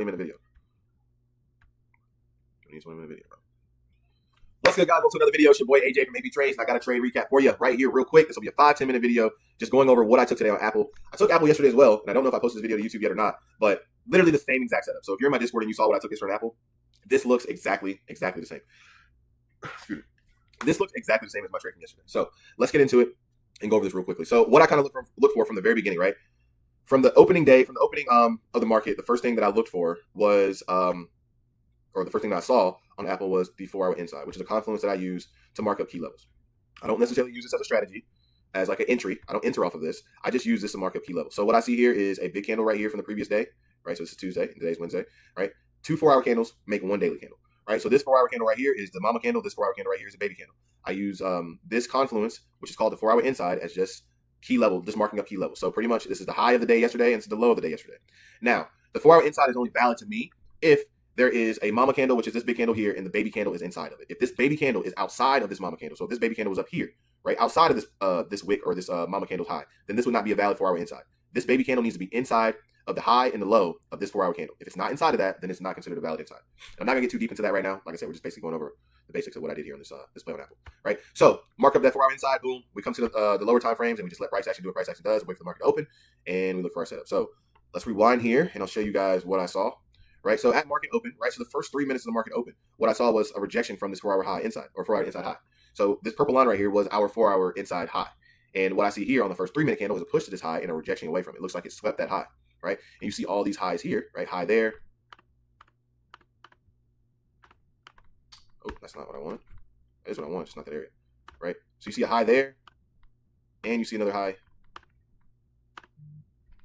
20-minute video. 20-minute video, bro. What's good, guys? Welcome to another video. It's your boy AJ from AB Trades, and I got a trade recap for you right here, real quick. This will be a 5-10 minute video, just going over what I took today on Apple. I took Apple yesterday as well, and I don't know if I posted this video to YouTube yet or not, but literally the same exact setup. So if you're in my Discord and you saw what I took yesterday on Apple, this looks exactly the same. Excuse me. This looks exactly the same as my trade from yesterday. So let's get into it and go over this real quickly. So what I kind of look for from the very beginning, right? From the opening day, from the opening of the market, the first thing that I looked for was or the first thing that I saw on Apple was the 4-hour inside, which is a confluence that I use to mark up key levels. I don't necessarily use this as a strategy, as like an entry. I don't enter off of this. I just use this to mark up key levels. So what I see here is a big candle right here from the previous day, right? So this is Tuesday, and today's Wednesday, right? 2 4-hour candles make one daily candle, right? So this 4-hour candle right here is the mama candle. This 4-hour candle right here is a baby candle. I use this confluence, which is called the 4-hour inside, as just key level, just marking up key levels. So pretty much this is the high of the day yesterday, and this is the low of the day yesterday. Now, the 4-hour inside is only valid to me if there is a mama candle, which is this big candle here, and the baby candle is inside of it. If this baby candle is outside of this mama candle, so if this baby candle was up here, right, outside of this this wick or this mama candle's high, then this would not be a valid 4-hour inside. This baby candle needs to be inside of the high and the low of this 4-hour candle. If it's not inside of that, then it's not considered a valid inside. I'm not gonna get too deep into that right now. Like I said, we're just basically going over the basics of what I did here on this play on Apple, right? So mark up that 4-hour inside, boom. We come to the lower time frames and we just let price action do what price action does, wait for the market to open, and we look for our setup. So let's rewind here and I'll show you guys what I saw. Right, so at market open, right, so the first 3 minutes of the market open, what I saw was a rejection from this 4-hour high inside, or 4-hour inside high. So this purple line right here was our 4-hour inside high. And what I see here on the first 3-minute candle is a push to this high and a rejection away from it. It looks like it swept that high, right? And you see all these highs here, right? High there. Oh, that's not what I want. That is what I want, just not that area, right? So you see a high there, and you see another high.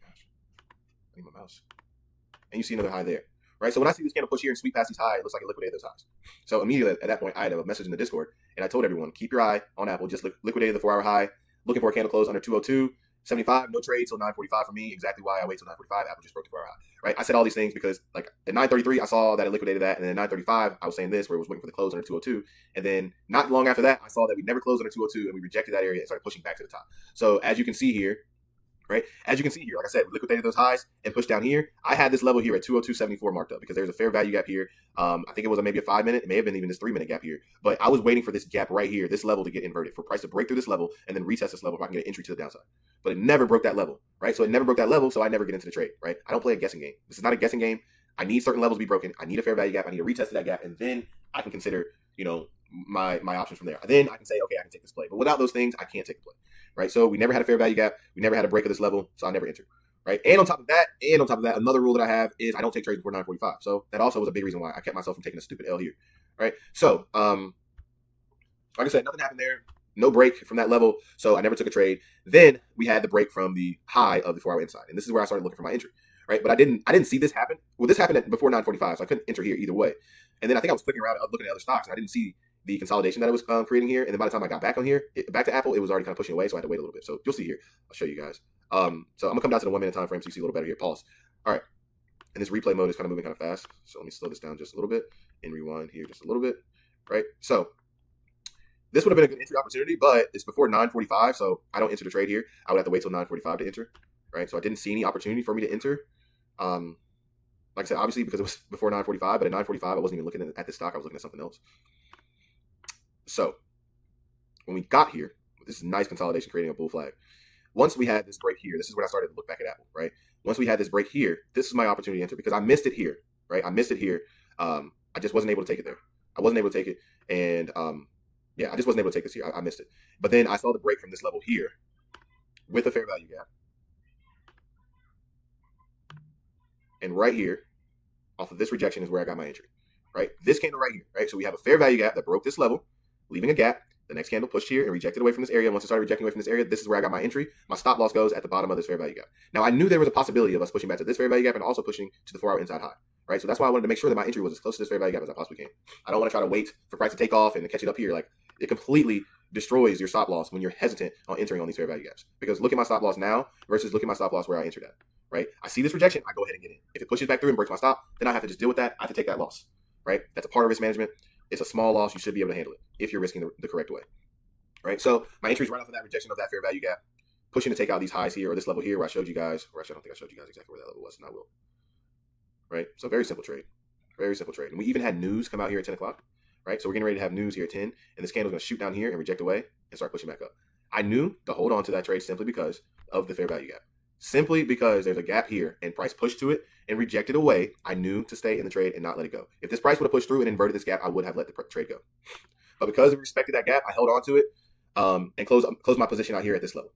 Gosh, I need my mouse. And you see another high there. Right, so when I see this candle push here and sweep past these highs, it looks like it liquidated those highs. So immediately at that point, I had a message in the Discord, and I told everyone, keep your eye on Apple. Just liquidated the 4-hour high, looking for a candle close under 202.75. No trade till 9:45 for me. Exactly why I wait till 9:45. Apple just broke the 4-hour high. Right, I said all these things because like at 9:33, I saw that it liquidated that, and then at 9:35, I was saying this where it was waiting for the close under 202, and then not long after that, I saw that we never closed under 202, and we rejected that area and started pushing back to the top. So as you can see here. Right, as you can see here, like I said, we liquidated those highs and pushed down here. I had this level here at 202.74 marked up because there's a fair value gap here. I think it was maybe a 5-minute, it may have been even this 3-minute gap here. But I was waiting for this gap right here, this level to get inverted, for price to break through this level and then retest this level if I can get an entry to the downside. But it never broke that level, right? So it never broke that level, so I never get into the trade, right? I don't play a guessing game. This is not a guessing game. I need certain levels to be broken. I need a fair value gap. I need a retest of that gap, and then I can consider, my options from there. Then I can say, okay, I can take this play. But without those things, I can't take the play. Right? So we never had a fair value gap. We never had a break of this level, so I never entered. Right? And on top of that, another rule that I have is I don't take trades before 9:45. So that also was a big reason why I kept myself from taking a stupid L here. Right? So, like I said, nothing happened there. No break from that level, so I never took a trade. Then we had the break from the high of the 4-hour inside, and this is where I started looking for my entry. Right? But I didn't see this happen. Well, this happened before 9:45, so I couldn't enter here either way. And then I think I was clicking around looking at other stocks, and I didn't see the consolidation that it was creating here. And then by the time I got back on here, back to Apple, it was already kind of pushing away, so I had to wait a little bit. So you'll see here. I'll show you guys. So I'm going to come down to the 1-minute time frame so you see a little better here. Pause. All right. And this replay mode is kind of moving kind of fast. So let me slow this down just a little bit and rewind here just a little bit. Right? So this would have been a good entry opportunity, but it's before 9:45, so I don't enter the trade here. I would have to wait till 9:45 to enter. Right? So I didn't see any opportunity for me to enter. Like I said, obviously because it was before 9:45, but at 9:45 I wasn't even looking at this stock. I was looking at something else. So when we got here, this is nice consolidation creating a bull flag. Once we had this break here, this is when I started to look back at Apple, right? Once we had this break here, this is my opportunity to enter because I missed it here, right? I missed it here. I just wasn't able to take it there. I wasn't able to take it. And yeah, I just wasn't able to take this here. I missed it. But then I saw the break from this level here with a fair value gap. And right here, off of this rejection is where I got my entry, right? This candle right here, right? So we have a fair value gap that broke this level, leaving a gap. The next candle pushed here and rejected away from this area. And once it started rejecting away from this area, this is where I got my entry. My stop loss goes at the bottom of this fair value gap. Now, I knew there was a possibility of us pushing back to this fair value gap and also pushing to the 4-hour inside high, right? So that's why I wanted to make sure that my entry was as close to this fair value gap as I possibly can. I don't want to try to wait for price to take off and to catch it up here. Like, it completely destroys your stop loss when you're hesitant on entering on these fair value gaps. Because look at my stop loss now versus look at my stop loss where I entered at, right? I see this rejection, I go ahead and get in. If it pushes back through and breaks my stop, then I have to just deal with that. I have to take that loss, right? That's a part of risk management. It's a small loss. You should be able to handle it if you're risking the correct way. Right, so my entry is right off of that rejection of that fair value gap, pushing to take out these highs here or this level here where I showed you guys, or actually I don't think I showed you guys exactly where that level was, and I will. right? So very simple trade, very simple trade. And we even had news come out here at 10 o'clock, right? So we're getting ready to have news here at 10, and this candle's going to shoot down here and reject away and start pushing back up. I knew to hold on to that trade simply because of the fair value gap. Simply because there's a gap here and price pushed to it and rejected away, I knew to stay in the trade and not let it go. If this price would have pushed through and inverted this gap, I would have let the trade go. But because it respected that gap, I held on to it and closed my position out here at this level,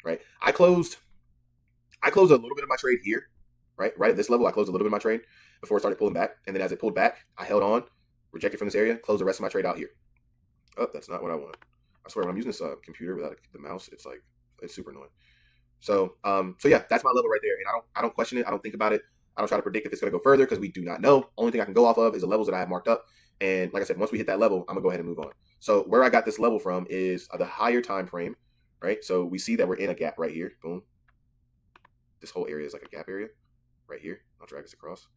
right? I closed a little bit of my trade here, right? Right at this level, I closed a little bit of my trade before it started pulling back. And then as it pulled back, I held on, rejected from this area, closed the rest of my trade out here. Oh, that's not what I want. I swear, when I'm using this computer without the mouse, it's super annoying. So yeah, that's my level right there. And I don't question it. I don't think about it. I don't try to predict if it's going to go further because we do not know. Only thing I can go off of is the levels that I have marked up. And like I said, once we hit that level, I'm gonna go ahead and move on. So where I got this level from is the higher time frame, right? So we see that we're in a gap right here. Boom. This whole area is like a gap area right here. I'll drag this across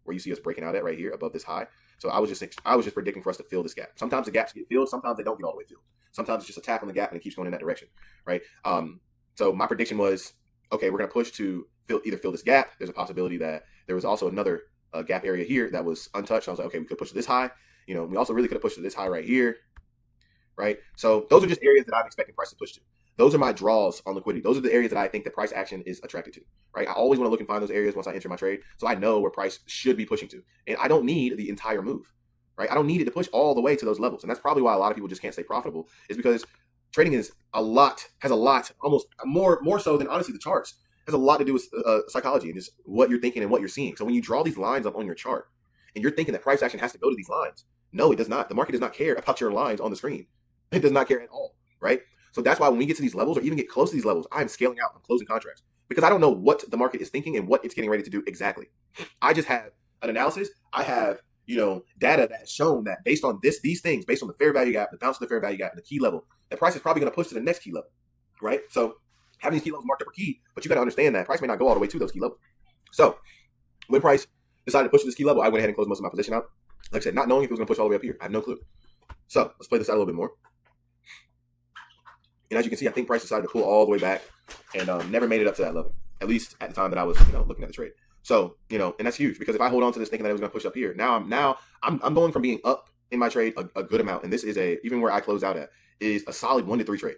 where you see us breaking out at right here above this high. So I was just predicting for us to fill this gap. Sometimes the gaps get filled. Sometimes they don't get all the way filled. Sometimes it's just a tap on the gap and it keeps going in that direction, right? So my prediction was, okay, we're going to push to either fill this gap. There's a possibility that there was also another gap area here that was untouched. So I was like, okay, we could push to this high. You know, we also really could have pushed to this high right here, right? So those are just areas that I'm expecting price to push to. Those are my draws on liquidity. Those are the areas that I think the price action is attracted to, right? I always want to look and find those areas once I enter my trade, so I know where price should be pushing to. And I don't need the entire move, right? I don't need it to push all the way to those levels. And that's probably why a lot of people just can't stay profitable, is because trading has a lot, almost more so than honestly the charts, has a lot to do with psychology and just what you're thinking and what you're seeing. So when you draw these lines up on your chart and you're thinking that price action has to go to these lines, no, it does not. The market does not care about your lines on the screen. It does not care at all, right? So that's why when we get to these levels or even get close to these levels, I'm scaling out. I'm closing contracts because I don't know what the market is thinking and what it's getting ready to do exactly. I just have an analysis. I have, data that has shown that based on these things, based on the fair value gap, the bounce of the fair value gap, and the key level, the price is probably going to push to the next key level, right? So having these key levels marked up are key, but you got to understand that price may not go all the way to those key levels. So when price decided to push to this key level, I went ahead and closed most of my position out. Like I said, not knowing if it was going to push all the way up here. I have no clue. So let's play this out a little bit more. And as you can see, I think price decided to pull all the way back and never made it up to that level, at least at the time that I was looking at the trade. So, and that's huge because if I hold on to this thinking that it was going to push up here, now I'm going from being up in my trade a good amount. And this is even where I close out at is a solid 1 to 3 trade.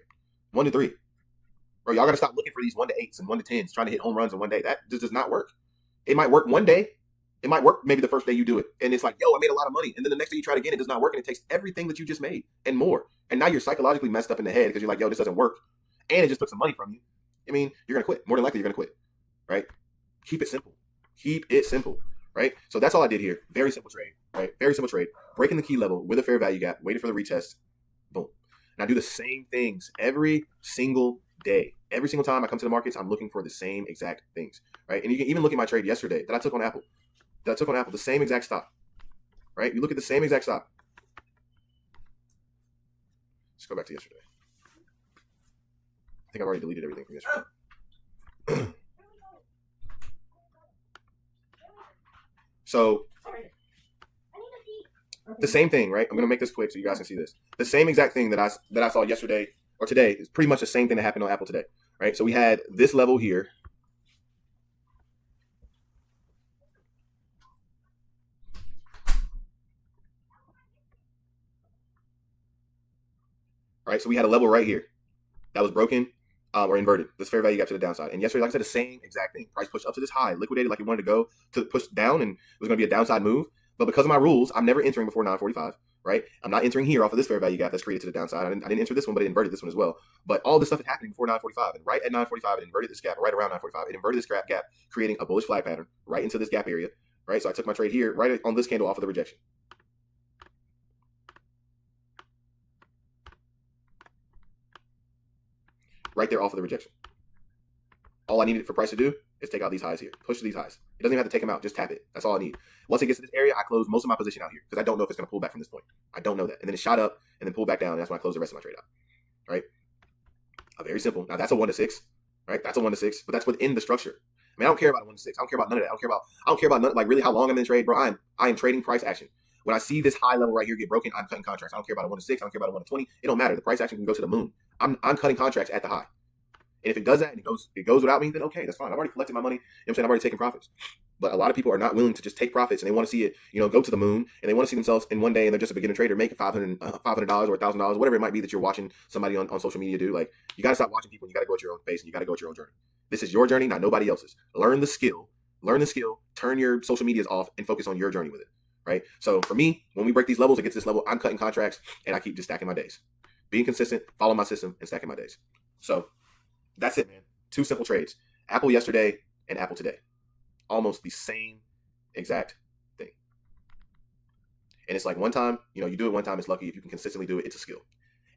1 to 3. Bro, y'all got to stop looking for these 1 to 8s and 1 to 10s trying to hit home runs in one day. That just does not work. It might work one day. It might work maybe the first day you do it. And it's like, yo, I made a lot of money. And then the next day you try it again, it does not work. And it takes everything that you just made and more. And now you're psychologically messed up in the head because you're like, yo, this doesn't work. And it just took some money from you. I mean, you're going to quit. More than likely, you're going to quit, right? Keep it simple. Keep it simple, right? So that's all I did here. Very simple trade, right? Very simple trade. Breaking the key level with a fair value gap, waiting for the retest. Boom. And I do the same things every single day. Every single time I come to the markets, I'm looking for the same exact things, right? And you can even look at my trade yesterday that I took on Apple. The same exact stop, right? You look at the same exact stop. Let's go back to yesterday. I think I've already deleted everything from yesterday. So the same thing, right? I'm going to make this quick so you guys can see this. The same exact thing that I saw yesterday or today is pretty much the same thing that happened on Apple today, right? So we had this level here. All right, so we had a level right here that was broken or inverted. This fair value gap to the downside. And yesterday, like I said, the same exact thing. Price pushed up to this high, liquidated like it wanted to go to push down, and it was going to be a downside move. But because of my rules, I'm never entering before 9:45, right? I'm not entering here off of this fair value gap that's created to the downside. I didn't enter this one, but it inverted this one as well. But all this stuff is happening before 9:45. And right at 9:45, it inverted this gap. Right around 9:45, it inverted this gap, creating a bullish flag pattern right into this gap area, right? So I took my trade here, right on this candle off of the rejection. Right there off of the rejection. All I needed for price to do is take out these highs here. Push to these highs. It doesn't even have to take them out. Just tap it. That's all I need. Once it gets to this area, I close most of my position out here because I don't know if it's going to pull back from this point. I don't know that. And then it shot up and then pulled back down. And that's when I close the rest of my trade out. Right? Very simple. Now that's a 1 to 6. Right? That's a 1 to 6. But that's within the structure. I mean, I don't care about a 1 to 6. I don't care about none of that. I don't care about none, like really how long I'm in the trade, bro. I am trading price action. When I see this high level right here get broken, I'm cutting contracts. I don't care about a 1 to 6. I don't care about a 1 to 20. It don't matter. The price action can go to the moon. I'm cutting contracts at the high. And if it does that and it goes without me, then okay, that's fine. I've already collected my money. You know what I'm saying? I've already taken profits. But a lot of people are not willing to just take profits, and they want to see it, go to the moon, and they want to see themselves in one day, and they're just a beginner trader making $500 or $1,000, whatever it might be that you're watching somebody on social media do. Like, you got to stop watching people, and you got to go at your own pace, and you got to go at your own journey. This is your journey, not nobody else's. Learn the skill, turn your social medias off, and focus on your journey with it, right? So for me, when we break these levels, it gets to this level, I'm cutting contracts, and I keep just stacking my days. Being consistent, follow my system, and stacking my days. So that's it, man. 2 simple trades. Apple yesterday and Apple today. Almost the same exact thing. And it's like one time, you do it one time, it's lucky. If you can consistently do it, it's a skill.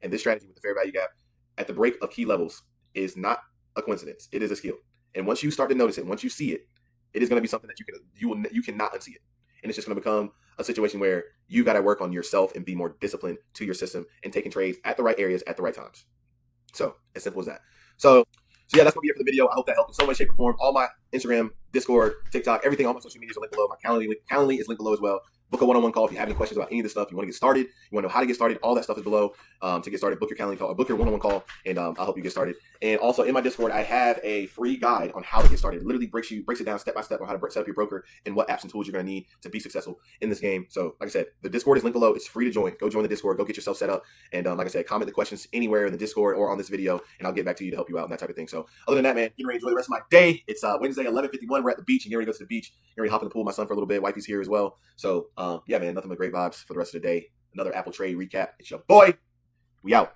And this strategy with the fair value gap at the break of key levels is not a coincidence. It is a skill. And once you start to notice it, once you see it, it is going to be something that you cannot unsee it. And it's just going to become a situation where you got to work on yourself and be more disciplined to your system and taking trades at the right areas at the right times. So as simple as that. So yeah, that's going to be it for the video. I hope that helped in some way, shape, or form. All my Instagram, Discord, TikTok, everything, all my social medias are linked below. My Calendly is linked below as well. Book a one-on-one call if you have any questions about any of this stuff. You want to get started, you want to know how to get started, all that stuff is below. To get started, book your Calendly call, or book your one-on-one call, and I'll help you get started. And also in my Discord, I have a free guide on how to get started. It literally breaks it down step by step on how to set up your broker and what apps and tools you're going to need to be successful in this game. So like I said, the Discord is linked below. It's free to join. Go join the Discord. Go get yourself set up. And like I said, comment the questions anywhere in the Discord or on this video, and I'll get back to you to help you out and that type of thing. So other than that, man, getting ready to enjoy the rest of my day. It's Wednesday, 11:51. We're at the beach and getting ready to go to the beach. Getting ready to hop in the pool with my son for a little bit. Wifey's here as well. So yeah, man, nothing but great vibes for the rest of the day. Another Apple trade recap. It's your boy. We out.